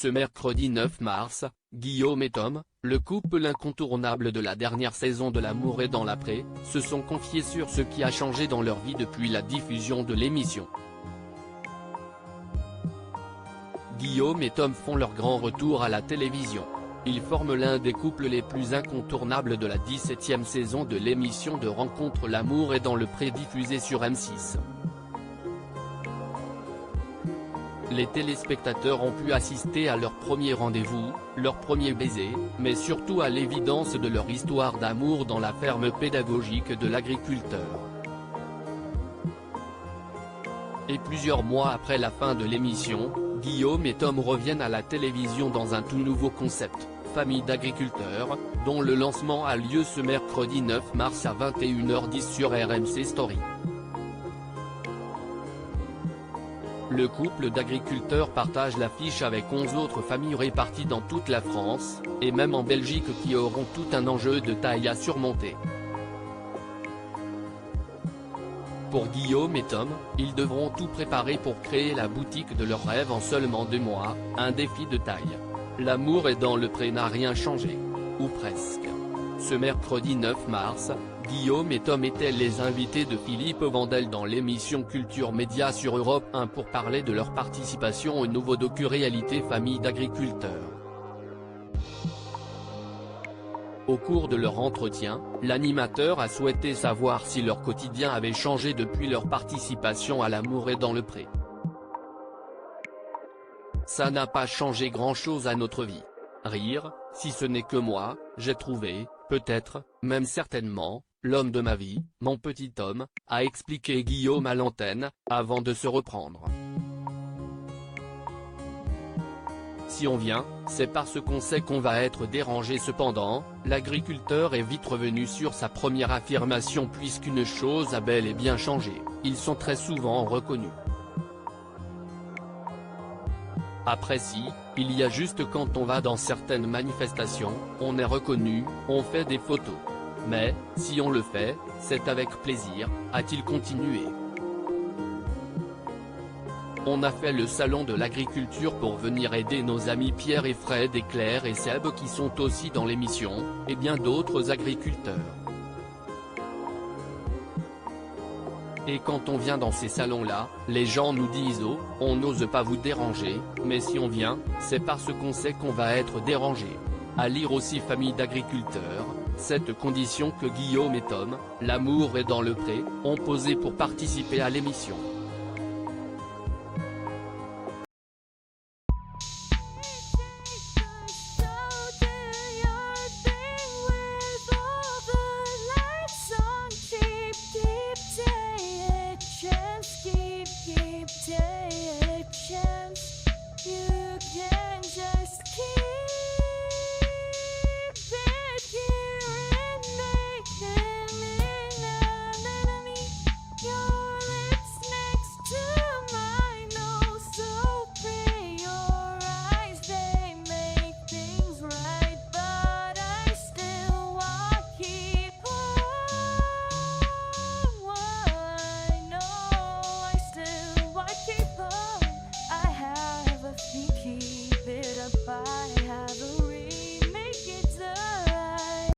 Ce mercredi 9 mars, Guillaume et Tom, le couple incontournable de la dernière saison de L'amour est dans la pré, se sont confiés sur ce qui a changé dans leur vie depuis la diffusion de l'émission. Guillaume et Tom font leur grand retour à la télévision. Ils forment l'un des couples les plus incontournables de la 17e saison de l'émission de rencontre L'amour est dans le pré diffusée sur M6. Les téléspectateurs ont pu assister à leur premier rendez-vous, leur premier baiser, mais surtout à l'évidence de leur histoire d'amour dans la ferme pédagogique de l'agriculteur. Et plusieurs mois après la fin de l'émission, Guillaume et Tom reviennent à la télévision dans un tout nouveau concept, Famille d'agriculteurs, dont le lancement a lieu ce mercredi 9 mars à 21h10 sur RMC Story. Le couple d'agriculteurs partage l'affiche avec 11 autres familles réparties dans toute la France, et même en Belgique qui auront tout un enjeu de taille à surmonter. Pour Guillaume et Tom, ils devront tout préparer pour créer la boutique de leurs rêves en seulement 2 mois, un défi de taille. L'amour est dans le pré n'a rien changé. Ou presque. Ce mercredi 9 mars, Guillaume et Tom étaient les invités de Philippe Vandel dans l'émission Culture Média sur Europe 1 pour parler de leur participation au nouveau docu-réalité Famille d'agriculteurs. Au cours de leur entretien, l'animateur a souhaité savoir si leur quotidien avait changé depuis leur participation à L'amour est dans le pré. Ça n'a pas changé grand-chose à notre vie. Rire, si ce n'est que moi, j'ai trouvé, peut-être, même certainement, l'homme de ma vie, mon petit homme, a expliqué Guillaume à l'antenne, avant de se reprendre. Si on vient, c'est parce qu'on sait qu'on va être dérangé. Cependant, l'agriculteur est vite revenu sur sa première affirmation puisqu'une chose a bel et bien changé, ils sont très souvent reconnus. Après si, il y a juste quand on va dans certaines manifestations, on est reconnu, on fait des photos. Mais, si on le fait, c'est avec plaisir, a-t-il continué. On a fait le salon de l'agriculture pour venir aider nos amis Pierre et Fred et Claire et Seb qui sont aussi dans l'émission, et bien d'autres agriculteurs. Et quand on vient dans ces salons-là, les gens nous disent « Oh, on n'ose pas vous déranger », mais si on vient, c'est parce qu'on sait qu'on va être dérangé. À lire aussi Famille d'agriculteurs, cette condition que Guillaume et Tom, L'amour est dans le pré, ont posée pour participer à l'émission.